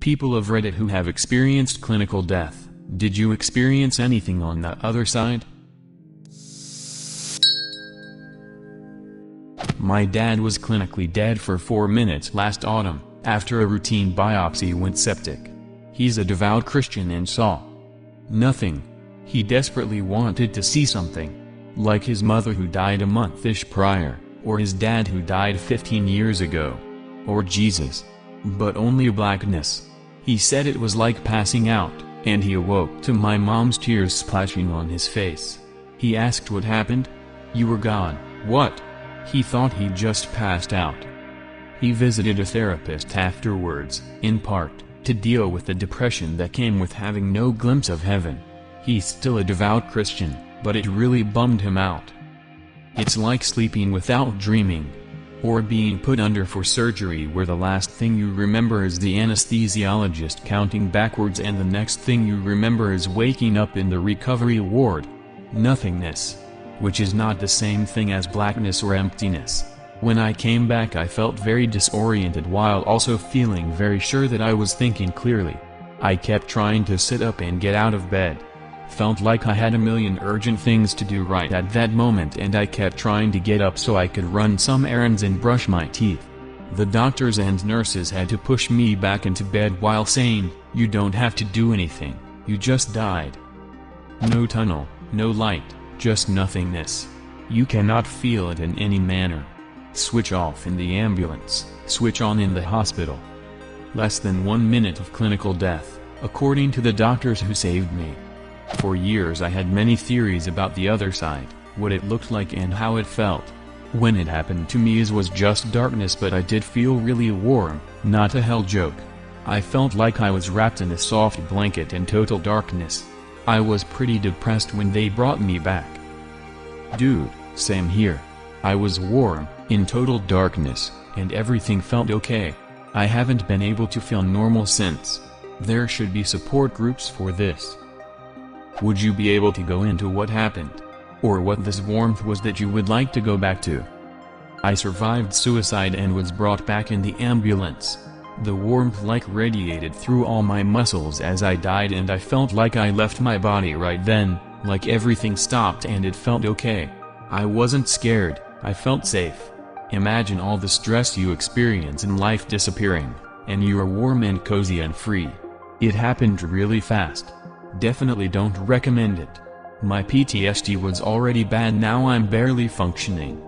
people of Reddit who have experienced clinical death, did you experience anything on the other side? My dad was clinically dead for 4 minutes last autumn, after a routine biopsy went septic. He's a devout Christian and saw nothing. He desperately wanted to see something. Like his mother who died a month-ish prior, or his dad who died 15 years ago. Or Jesus. But only blackness. He said it was like passing out, and he awoke to my mom's tears splashing on his face. He asked what happened? You were gone. What? He thought he'd just passed out. He visited a therapist afterwards, in part, to deal with the depression that came with having no glimpse of heaven. He's still a devout Christian, but it really bummed him out. It's like sleeping without dreaming. Or being put under for surgery where the last thing you remember is the anesthesiologist counting backwards and the next thing you remember is waking up in the recovery ward. Nothingness. Which is not the same thing as blackness or emptiness. When I came back I felt very disoriented while also feeling very sure that I was thinking clearly. I kept trying to sit up and get out of bed. Felt like I had a million urgent things to do right at that moment and I kept trying to get up so I could run some errands and brush my teeth. The doctors and nurses had to push me back into bed while saying, "You don't have to do anything, you just died." No tunnel, no light, just nothingness. You cannot feel it in any manner. Switch off in the ambulance, switch on in the hospital. Less than 1 minute of clinical death, according to the doctors who saved me. For years I had many theories about the other side, what it looked like and how it felt. When it happened to me it was just darkness, but I did feel really warm, not a hell joke. I felt like I was wrapped in a soft blanket in total darkness. I was pretty depressed when they brought me back. Dude, same here. I was warm, in total darkness, and everything felt okay. I haven't been able to feel normal since. There should be support groups for this. Would you be able to go into what happened? Or what this warmth was that you would like to go back to? I survived suicide and was brought back in the ambulance. The warmth like radiated through all my muscles as I died and I felt like I left my body right then, like everything stopped and it felt okay. I wasn't scared, I felt safe. Imagine all the stress you experience in life disappearing, and you are warm and cozy and free. It happened really fast. Definitely don't recommend it. My PTSD was already bad, now I'm barely functioning.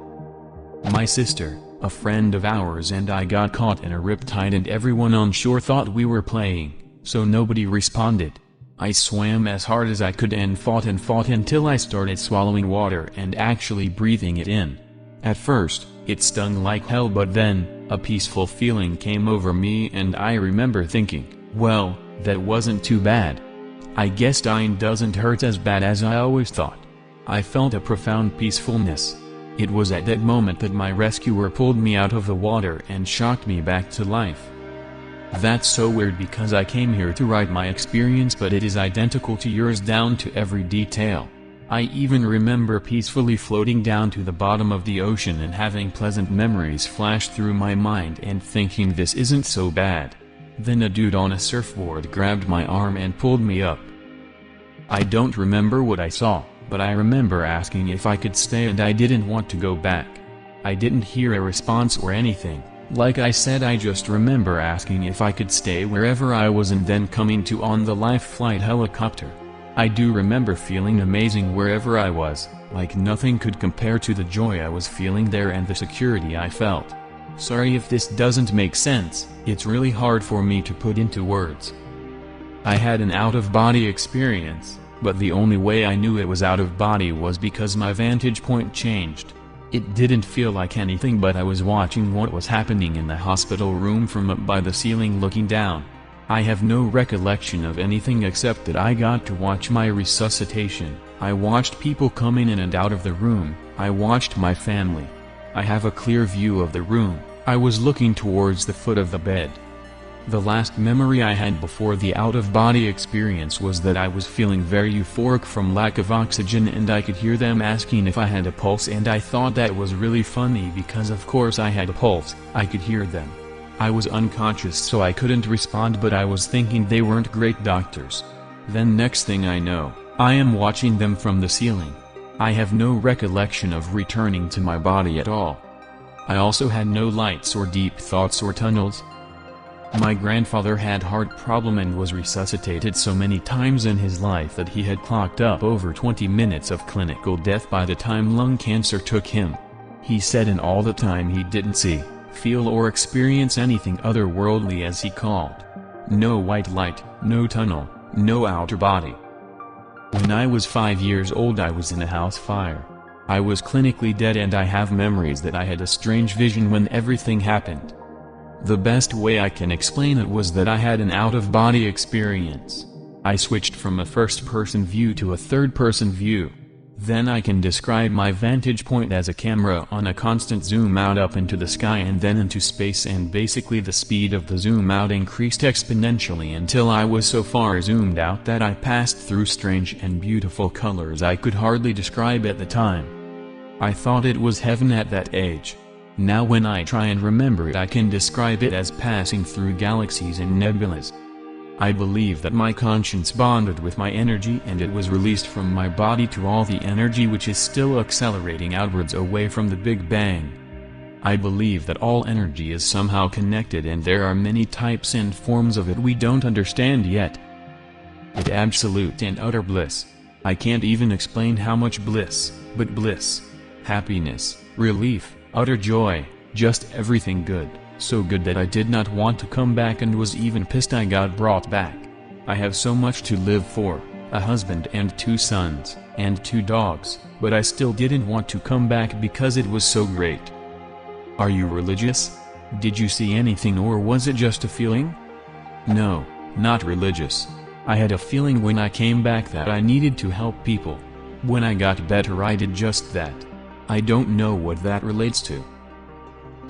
My sister, a friend of ours, and I got caught in a riptide and everyone on shore thought we were playing, so nobody responded. I swam as hard as I could and fought until I started swallowing water and actually breathing it in. At first, it stung like hell, but then, a peaceful feeling came over me and I remember thinking, well, that wasn't too bad. I guess dying doesn't hurt as bad as I always thought. I felt a profound peacefulness. It was at that moment that my rescuer pulled me out of the water and shocked me back to life. That's so weird because I came here to write my experience, but it is identical to yours down to every detail. I even remember peacefully floating down to the bottom of the ocean and having pleasant memories flash through my mind and thinking this isn't so bad. Then a dude on a surfboard grabbed my arm and pulled me up. I don't remember what I saw, but I remember asking if I could stay and I didn't want to go back. I didn't hear a response or anything. Like I said, I just remember asking if I could stay wherever I was and then coming to on the life flight helicopter. I do remember feeling amazing wherever I was, like nothing could compare to the joy I was feeling there and the security I felt. Sorry if this doesn't make sense, it's really hard for me to put into words. I had an out-of-body experience, but the only way I knew it was out-of-body was because my vantage point changed. It didn't feel like anything, but I was watching what was happening in the hospital room from up by the ceiling looking down. I have no recollection of anything except that I got to watch my resuscitation. I watched people coming in and out of the room, I watched my family. I have a clear view of the room. I was looking towards the foot of the bed. The last memory I had before the out-of-body experience was that I was feeling very euphoric from lack of oxygen and I could hear them asking if I had a pulse, and I thought that was really funny because of course I had a pulse. I could hear them. I was unconscious so I couldn't respond, but I was thinking they weren't great doctors. Then next thing I know, I am watching them from the ceiling. I have no recollection of returning to my body at all. I also had no lights or deep thoughts or tunnels. My grandfather had heart problem and was resuscitated so many times in his life that he had clocked up over 20 minutes of clinical death by the time lung cancer took him. He said in all the time he didn't see, feel or experience anything otherworldly, as he called. No white light, no tunnel, no outer body. When I was 5 years old I was in a house fire. I was clinically dead and I have memories that I had a strange vision when everything happened. The best way I can explain it was that I had an out-of-body experience. I switched from a first-person view to a third-person view. Then I can describe my vantage point as a camera on a constant zoom out up into the sky and then into space, and basically the speed of the zoom out increased exponentially until I was so far zoomed out that I passed through strange and beautiful colors I could hardly describe at the time. I thought it was heaven at that age. Now when I try and remember it I can describe it as passing through galaxies and nebulas. I believe that my conscience bonded with my energy and it was released from my body to all the energy which is still accelerating outwards away from the Big Bang. I believe that all energy is somehow connected and there are many types and forms of it we don't understand yet. It's absolute and utter bliss. I can't even explain how much bliss, but bliss. Happiness, relief, utter joy, just everything good. So good that I did not want to come back and was even pissed I got brought back. I have so much to live for, a husband and 2 sons, and 2 dogs, but I still didn't want to come back because it was so great. Are you religious? Did you see anything or was it just a feeling? No, not religious. I had a feeling when I came back that I needed to help people. When I got better I did just that. I don't know what that relates to.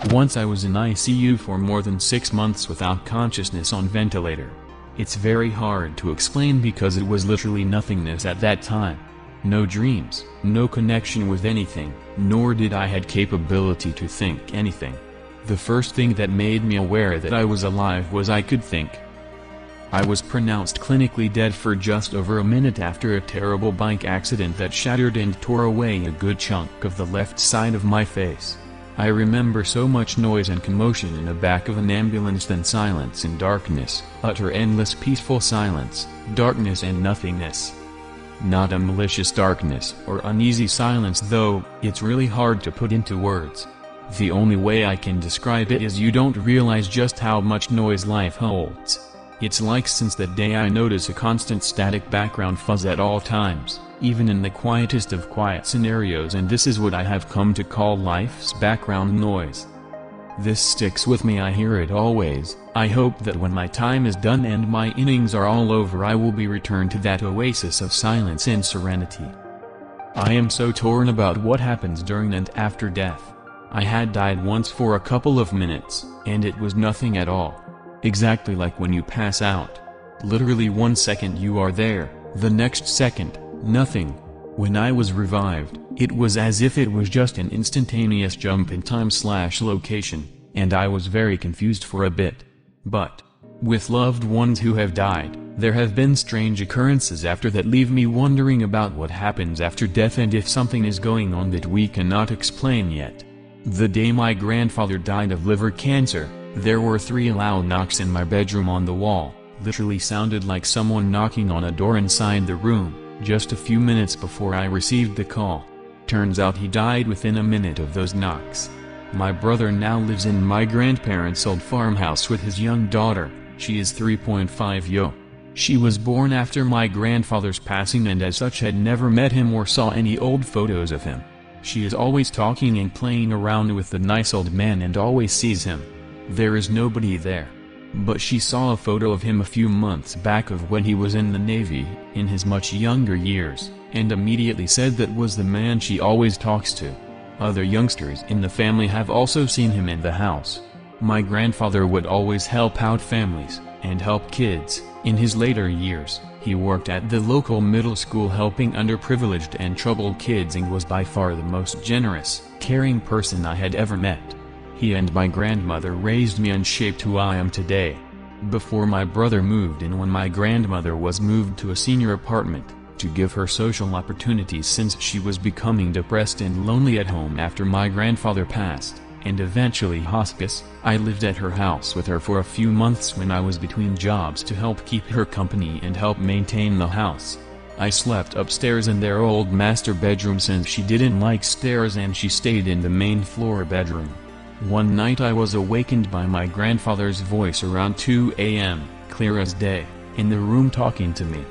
Once I was in ICU for more than 6 months without consciousness on ventilator. It's very hard to explain because it was literally nothingness at that time. No dreams, no connection with anything, nor did I had capability to think anything. The first thing that made me aware that I was alive was I could think. I was pronounced clinically dead for just over a minute after a terrible bike accident that shattered and tore away a good chunk of the left side of my face. I remember so much noise and commotion in the back of an ambulance, then silence and darkness, utter endless peaceful silence, darkness and nothingness. Not a malicious darkness or uneasy silence though, it's really hard to put into words. The only way I can describe it is you don't realize just how much noise life holds. It's like since that day I notice a constant static background fuzz at all times, even in the quietest of quiet scenarios, and this is what I have come to call life's background noise. This sticks with me, I hear it always. I hope that when my time is done and my innings are all over I will be returned to that oasis of silence and serenity. I am so torn about what happens during and after death. I had died once for a couple of minutes, and it was nothing at all. Exactly like when you pass out. Literally 1 second you are there, the next second, nothing. When I was revived, it was as if it was just an instantaneous jump in time/location, and I was very confused for a bit. But, with loved ones who have died, there have been strange occurrences after that leave me wondering about what happens after death and if something is going on that we cannot explain yet. The day my grandfather died of liver cancer, there were 3 loud knocks in my bedroom on the wall, literally sounded like someone knocking on a door inside the room, just a few minutes before I received the call. Turns out he died within a minute of those knocks. My brother now lives in my grandparents' old farmhouse with his young daughter. She is 3.5 She was born after my grandfather's passing and as such had never met him or saw any old photos of him. She is always talking and playing around with the nice old man and always sees him. There is nobody there. But she saw a photo of him a few months back of when he was in the Navy, in his much younger years, and immediately said that was the man she always talks to. Other youngsters in the family have also seen him in the house. My grandfather would always help out families, and help kids. In his later years, he worked at the local middle school helping underprivileged and troubled kids and was by far the most generous, caring person I had ever met. He and my grandmother raised me and shaped who I am today. Before my brother moved in when my grandmother was moved to a senior apartment, to give her social opportunities since she was becoming depressed and lonely at home after my grandfather passed, and eventually hospice, I lived at her house with her for a few months when I was between jobs to help keep her company and help maintain the house. I slept upstairs in their old master bedroom since she didn't like stairs and she stayed in the main floor bedroom. One night I was awakened by my grandfather's voice around 2 a.m., clear as day, in the room talking to me.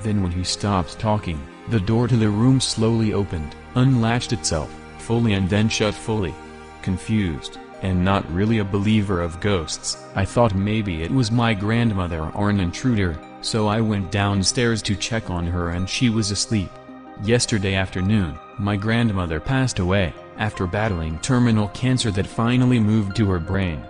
Then when he stopped talking, the door to the room slowly opened, unlatched itself, fully and then shut fully. Confused, and not really a believer of ghosts, I thought maybe it was my grandmother or an intruder, so I went downstairs to check on her and she was asleep. Yesterday afternoon, my grandmother passed away, after battling terminal cancer that finally moved to her brain.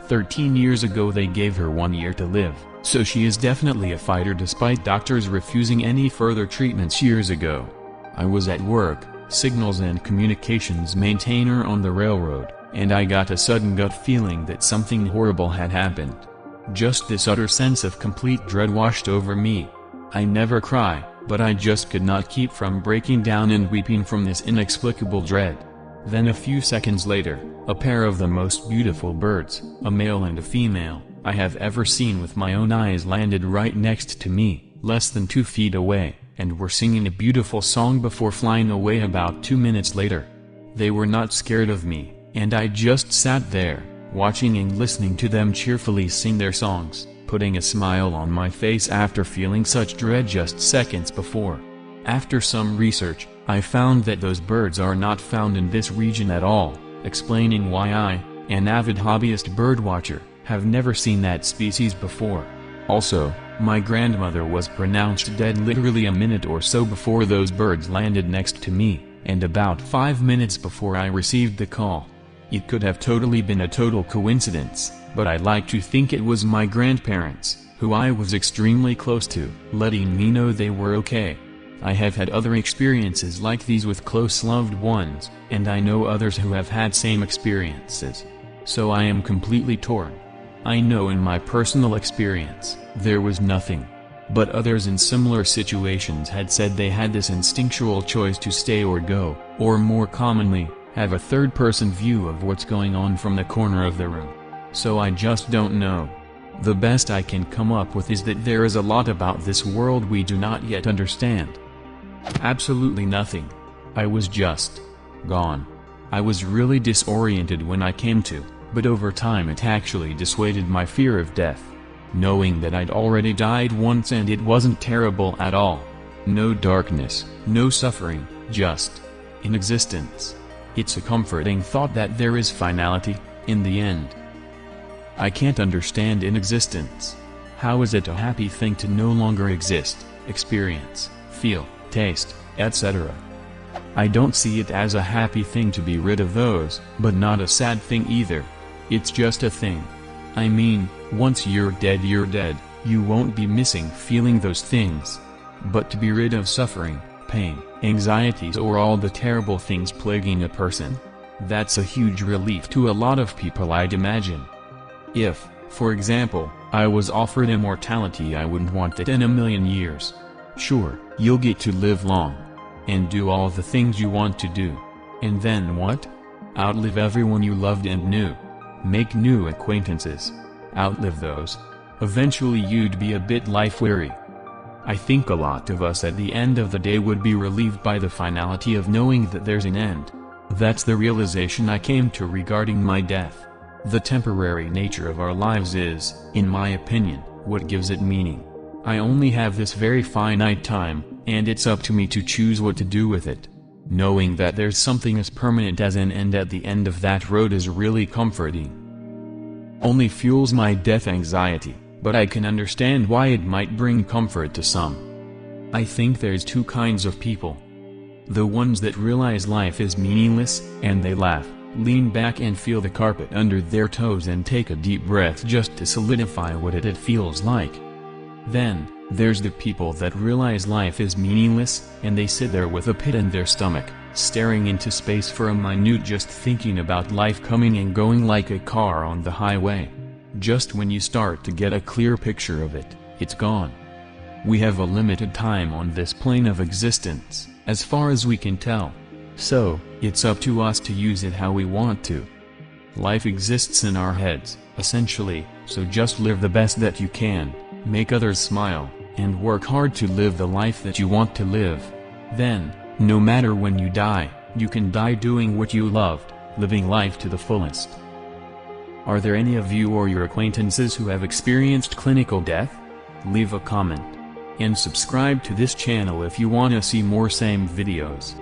13 years ago they gave her 1 year to live, so she is definitely a fighter despite doctors refusing any further treatments years ago. I was at work, signals and communications maintainer on the railroad, and I got a sudden gut feeling that something horrible had happened. Just this utter sense of complete dread washed over me. I never cry, but I just could not keep from breaking down and weeping from this inexplicable dread. Then a few seconds later, a pair of the most beautiful birds, a male and a female, I have ever seen with my own eyes landed right next to me, less than 2 feet away, and were singing a beautiful song before flying away about 2 minutes later. They were not scared of me, and I just sat there, watching and listening to them cheerfully sing their songs, putting a smile on my face after feeling such dread just seconds before. After some research, I found that those birds are not found in this region at all, explaining why I, an avid hobbyist birdwatcher, have never seen that species before. Also, my grandmother was pronounced dead literally a minute or so before those birds landed next to me, and about 5 minutes before I received the call. It could have totally been a total coincidence, but I like to think it was my grandparents, who I was extremely close to, letting me know they were okay. I have had other experiences like these with close loved ones, and I know others who have had same experiences. So I am completely torn. I know in my personal experience, there was nothing. But others in similar situations had said they had this instinctual choice to stay or go, or more commonly, have a third-person view of what's going on from the corner of the room. So I just don't know. The best I can come up with is that there is a lot about this world we do not yet understand. Absolutely nothing. I was just gone. I was really disoriented when I came to, but over time it actually dissuaded my fear of death. Knowing that I'd already died once and it wasn't terrible at all. No darkness, no suffering, just inexistence. It's a comforting thought that there is finality, in the end. I can't understand inexistence. How is it a happy thing to no longer exist, experience, feel, taste, etc.? I don't see it as a happy thing to be rid of those, but not a sad thing either. It's just a thing. I mean, once you're dead, you won't be missing feeling those things. But to be rid of suffering, pain, anxieties or all the terrible things plaguing a person? That's a huge relief to a lot of people, I'd imagine. If, for example, I was offered immortality, I wouldn't want it in a million years. Sure, you'll get to live long. And do all the things you want to do. And then what? Outlive everyone you loved and knew. Make new acquaintances. Outlive those. Eventually you'd be a bit life-weary. I think a lot of us at the end of the day would be relieved by the finality of knowing that there's an end. That's the realization I came to regarding my death. The temporary nature of our lives is, in my opinion, what gives it meaning. I only have this very finite time, and it's up to me to choose what to do with it. Knowing that there's something as permanent as an end at the end of that road is really comforting. Only fuels my death anxiety, but I can understand why it might bring comfort to some. I think there's two kinds of people. The ones that realize life is meaningless, and they laugh, lean back and feel the carpet under their toes and take a deep breath just to solidify what it feels like. Then, there's the people that realize life is meaningless, and they sit there with a pit in their stomach, staring into space for a minute, just thinking about life coming and going like a car on the highway. Just when you start to get a clear picture of it, it's gone. We have a limited time on this plane of existence, as far as we can tell. So, it's up to us to use it how we want to. Life exists in our heads, essentially, so just live the best that you can, make others smile, and work hard to live the life that you want to live. Then, no matter when you die, you can die doing what you loved, living life to the fullest. Are there any of you or your acquaintances who have experienced clinical death? Leave a comment. And subscribe to this channel if you want to see more same videos.